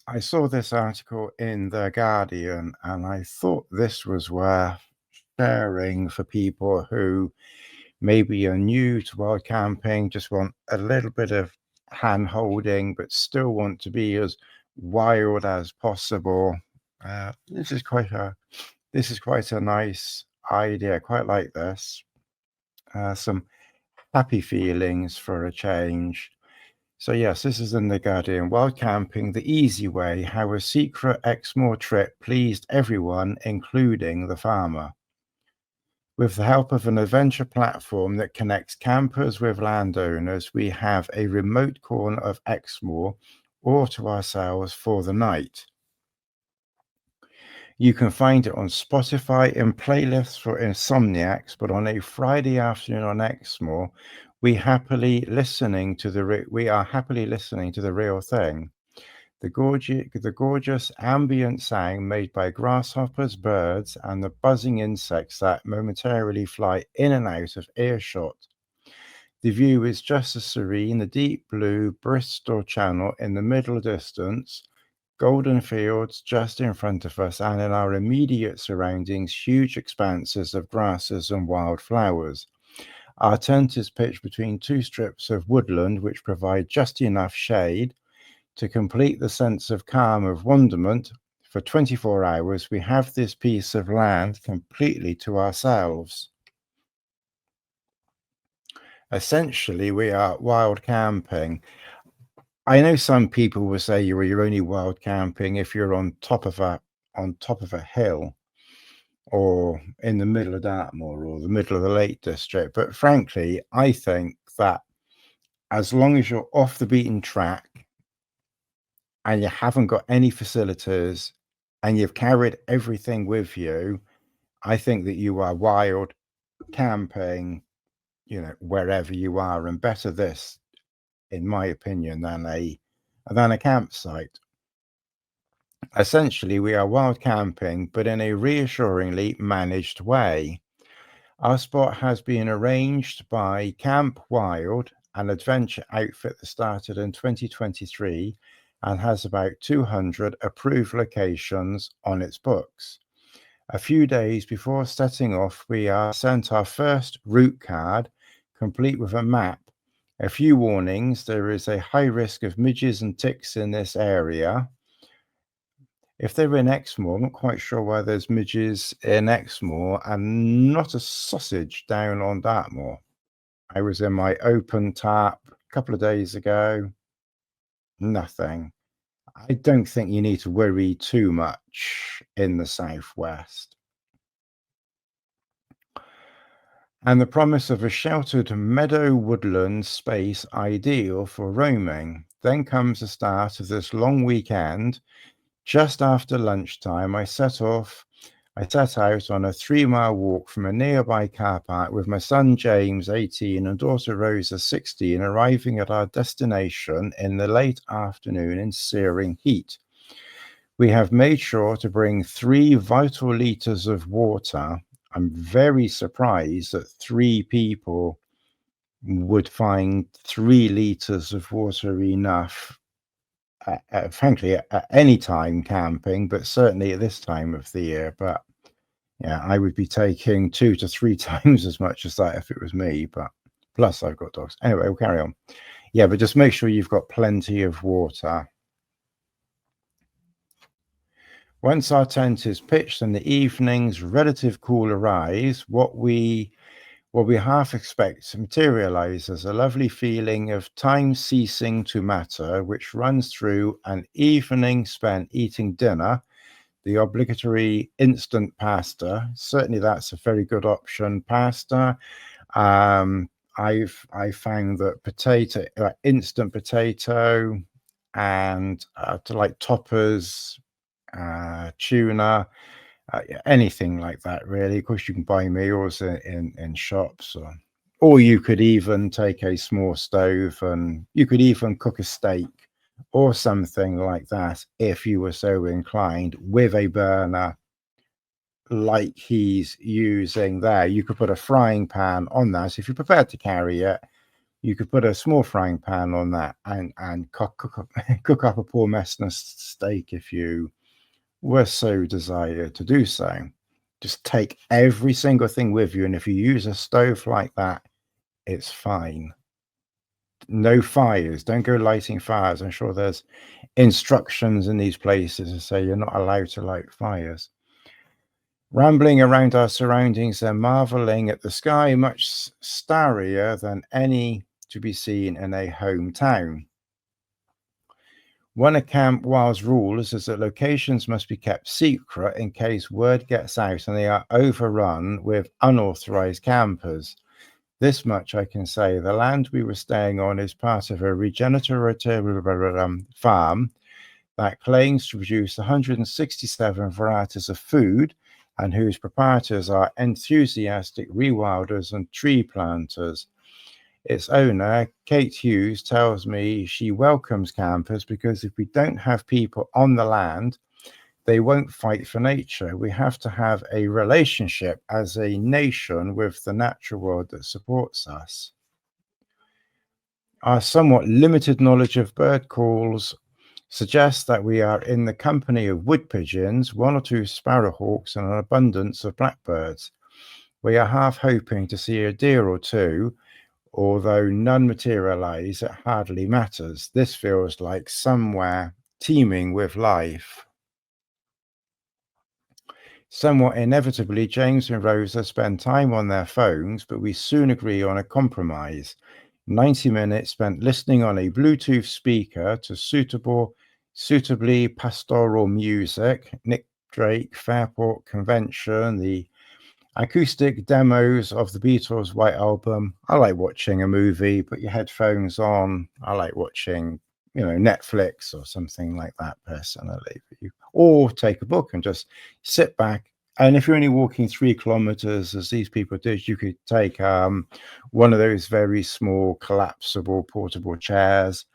I saw this article in The Guardian, and I thought this was worth sharing for people who maybe are new to wild camping, just want a little bit of hand holding, but still want to be as wild as possible. This is quite a nice idea. I quite like this. Some happy feelings for a change. So yes, this is in The Guardian. Wild camping the easy way, how a secret Exmoor trip pleased everyone, including the farmer. With the help of an adventure platform that connects campers with landowners, we have a remote corner of Exmoor all to ourselves for the night. You can find it on Spotify in playlists for insomniacs, but on a Friday afternoon on Exmoor, we are happily listening to the real thing. The gorgeous ambient sound made by grasshoppers, birds, and the buzzing insects that momentarily fly in and out of earshot. The view is just as serene, the deep blue Bristol Channel in the middle distance, golden fields just in front of us, and in our immediate surroundings, huge expanses of grasses and wildflowers. Our tent is pitched between two strips of woodland which provide just enough shade to complete the sense of calm of wonderment. For 24 hours, we have this piece of land completely to ourselves. Essentially, we are wild camping. I know some people will say you're only wild camping if you're on top of a hill, or in the middle of Dartmoor, or the middle of the Lake District. But frankly, I think that as long as you're off the beaten track and you haven't got any facilities and you've carried everything with you, I think that you are wild camping, wherever you are, and better this, in my opinion, than a campsite. Essentially, we are wild camping, but in a reassuringly managed way. Our spot has been arranged by Camp Wild, an adventure outfit that started in 2023 and has about 200 approved locations on its books. A few days before setting off, we are sent our first route card, complete with a map. A few warnings: there is a high risk of midges and ticks in this area. If they're in Exmoor, I'm not quite sure why there's midges in Exmoor and not a sausage down on Dartmoor. I was in my open tarp a couple of days ago. Nothing. I don't think you need to worry too much in the southwest. And the promise of a sheltered meadow woodland space ideal for roaming. Then comes the start of this long weekend. Just after lunchtime, I set out on a 3-mile walk from a nearby car park with my son James, 18, and daughter Rosa, 16, arriving at our destination in the late afternoon in searing heat. We have made sure to bring 3 vital litres of water. I'm very surprised that 3 people would find 3 litres of water enough, frankly, at any time camping, but certainly at this time of the year. But yeah, I would be taking 2 to 3 times as much as that if it was me, but plus I've got dogs. Anyway, we'll carry on. Yeah, but just make sure you've got plenty of water. Once our tent is pitched and the evening's relative cool arrives, what we half expect to materialize as a lovely feeling of time ceasing to matter, which runs through an evening spent eating dinner, the obligatory instant pasta. Certainly that's a very good option, pasta. I found that instant potato, and to like toppers, tuna, anything like that, really. Of course, you can buy meals in shops, or you could even take a small stove and you could even cook a steak or something like that if you were so inclined, with a burner like he's using there. You could put a frying pan on that. If you're prepared to carry it, You could put a small frying pan on that and cook up a poor Messner steak if you were so desired to do so. Just take every single thing with you, and if you use a stove like that, it's fine. No fires. Don't go lighting fires. I'm sure there's instructions in these places to say you're not allowed to light fires. Rambling around our surroundings and marveling at the sky, much starrier than any to be seen in a hometown. One of Camp Wild's rules is that locations must be kept secret in case word gets out and they are overrun with unauthorized campers. This much I can say: the land we were staying on is part of a regenerative farm that claims to produce 167 varieties of food and whose proprietors are enthusiastic rewilders and tree planters. Its owner, Kate Hughes, tells me she welcomes campers because if we don't have people on the land, they won't fight for nature. We have to have a relationship as a nation with the natural world that supports us. Our somewhat limited knowledge of bird calls suggests that we are in the company of wood pigeons, one or two sparrowhawks, and an abundance of blackbirds. We are half hoping to see a deer or two, although none materialize. It hardly matters. This feels like somewhere teeming with life. Somewhat inevitably, James and Rosa spend time on their phones, but we soon agree on a compromise. 90 minutes spent listening on a Bluetooth speaker to suitably pastoral music, Nick Drake, Fairport Convention, the acoustic demos of the Beatles' White Album. I like watching a movie, put your headphones on. I like watching, Netflix or something like that personally. Or take a book and just sit back. And if you're only walking 3 kilometers, as these people did, you could take one of those very small collapsible portable chairs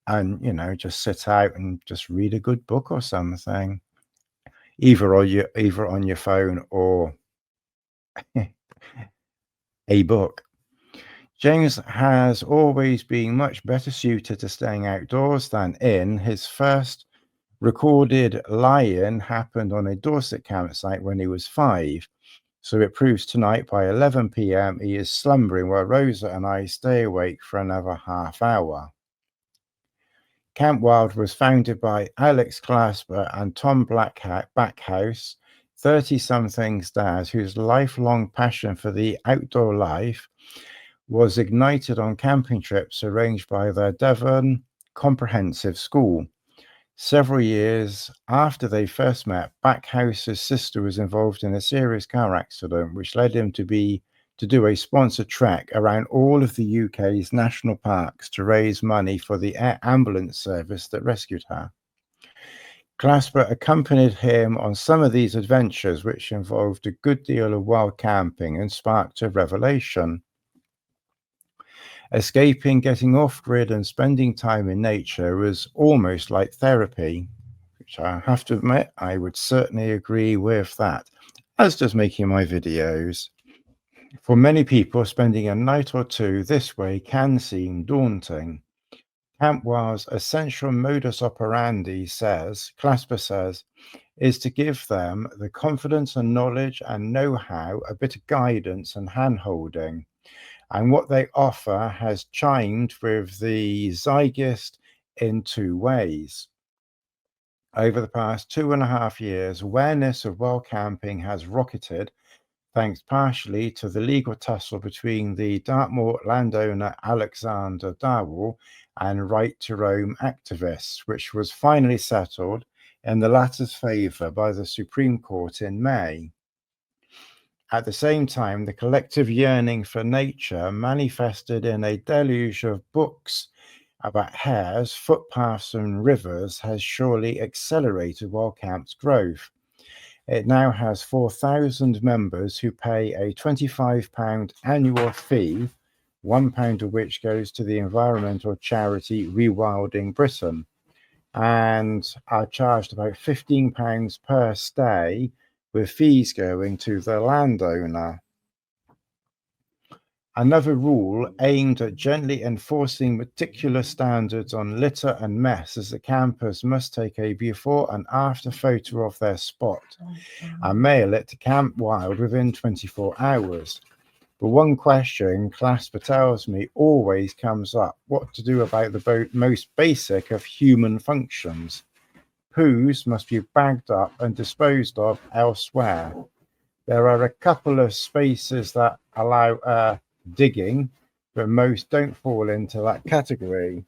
and, just sit out and just read a good book or something, either on your phone or a book. James has always been much better suited to staying outdoors than in. His first recorded lie-in happened on a Dorset campsite when he was 5. So it proves tonight by 11 p.m. he is slumbering while Rosa and I stay awake for another half hour. Camp Wild was founded by Alex Clasper and Tom Backhouse, 30-somethings dads whose lifelong passion for the outdoor life was ignited on camping trips arranged by their Devon Comprehensive School. Several years after they first met, Backhouse's sister was involved in a serious car accident, which led him to do a sponsored trek around all of the UK's national parks to raise money for the air ambulance service that rescued her. Clasper accompanied him on some of these adventures, which involved a good deal of wild camping and sparked a revelation. Escaping, getting off-grid and spending time in nature was almost like therapy, which I have to admit, I would certainly agree with that, as does making my videos. For many people, spending a night or two this way can seem daunting. Camp Wild's essential modus operandi, Clasper says, is to give them the confidence and knowledge and know-how, a bit of guidance and hand-holding. And what they offer has chimed with the zeitgeist in 2 ways. Over the past 2.5 years, awareness of wild camping has rocketed, thanks partially to the legal tussle between the Dartmoor landowner Alexander Darwell and Right to Roam activists, which was finally settled in the latter's favour by the Supreme Court in May. At the same time, the collective yearning for nature manifested in a deluge of books about hares, footpaths, and rivers has surely accelerated Wild Camp's growth. It now has 4,000 members who pay a £25 annual fee, £1 of which goes to the environmental charity Rewilding Britain, and are charged about £15 per stay, with fees going to the landowner. Another rule aimed at gently enforcing meticulous standards on litter and mess is that campers must take a before and after photo of their spot and mail it to Camp Wild within 24 hours. But one question Clasper tells me always comes up: what to do about the most basic of human functions. Poos must be bagged up and disposed of elsewhere. There are a couple of spaces that allow digging, but most don't fall into that category.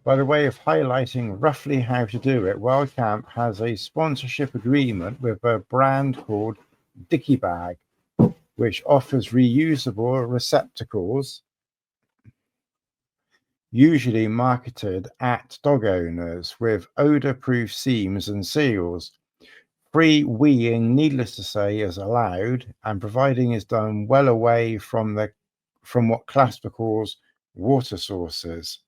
By the way of highlighting roughly how to do it, Wild Camp has a sponsorship agreement with a brand called Dicky Bag, which offers reusable receptacles, usually marketed at dog owners, with odor-proof seams and seals. Free weeing, needless to say, is allowed, and providing is done well away from what Clasper calls water sources.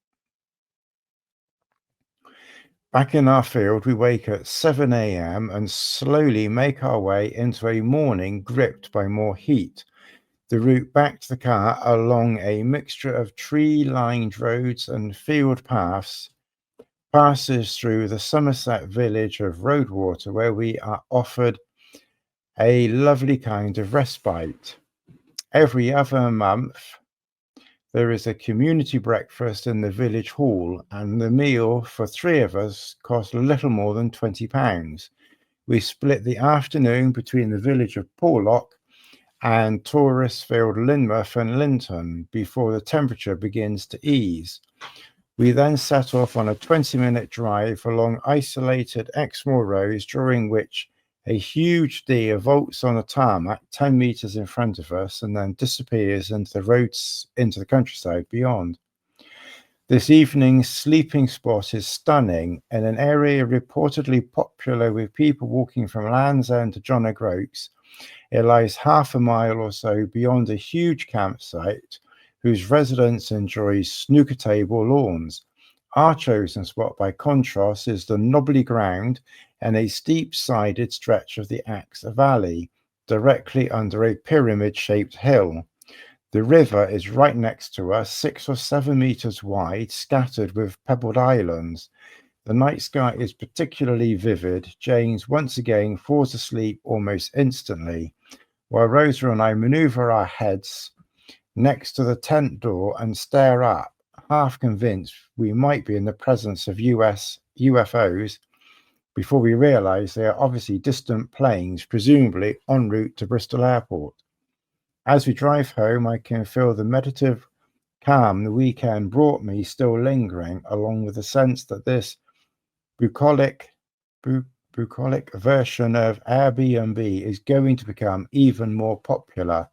Back in our field, we wake at 7 a.m. and slowly make our way into a morning gripped by more heat. The route back to the car along a mixture of tree-lined roads and field paths passes through the Somerset village of Roadwater, where we are offered a lovely kind of respite. Every other month, there is a community breakfast in the village hall, and the meal for 3 of us costs little more than £20. We split the afternoon between the village of Porlock and tourist-filled Lynmouth and Linton before the temperature begins to ease. We then set off on a 20-minute drive along isolated Exmoor roads, during which a huge deer vaults on a tarmac 10 meters in front of us and then disappears into the countryside beyond. This evening's sleeping spot is stunning. In an area reportedly popular with people walking from Land's End to John O'Groats, it lies half a mile or so beyond a huge campsite whose residents enjoy snooker table lawns. Our chosen spot, by contrast, is the knobbly ground and a steep-sided stretch of the Axe Valley, directly under a pyramid-shaped hill. The river is right next to us, 6 or 7 meters wide, scattered with pebbled islands. The night sky is particularly vivid. James once again falls asleep almost instantly, while Rosa and I maneuver our heads next to the tent door and stare up, half convinced we might be in the presence of US UFOs, before we realize they are obviously distant planes, presumably en route to Bristol Airport. As we drive home, I can feel the meditative calm the weekend brought me still lingering, along with the sense that this bucolic version of Airbnb is going to become even more popular.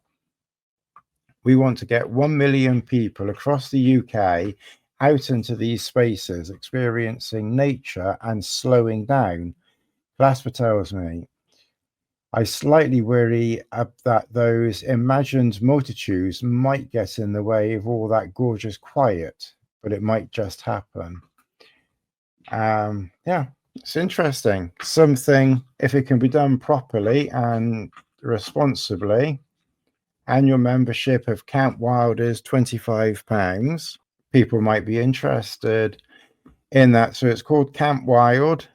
We want to get 1 million people across the UK out into these spaces, experiencing nature and slowing down. Clasper tells me, I slightly worry that those imagined multitudes might get in the way of all that gorgeous quiet, but it might just happen. Yeah, it's interesting. Something, if it can be done properly and responsibly. Annual membership of Camp Wild is £25. People might be interested in that. So it's called Camp Wild.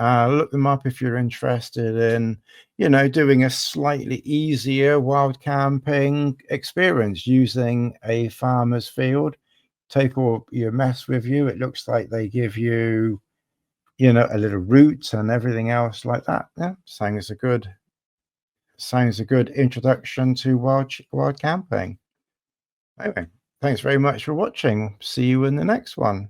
Look them up if you're interested in, doing a slightly easier wild camping experience using a farmer's field. Take all your mess with you. It looks like they give you, a little route and everything else like that. Yeah, sounds a good introduction to wild camping. Anyway, thanks very much for watching. See you in the next one.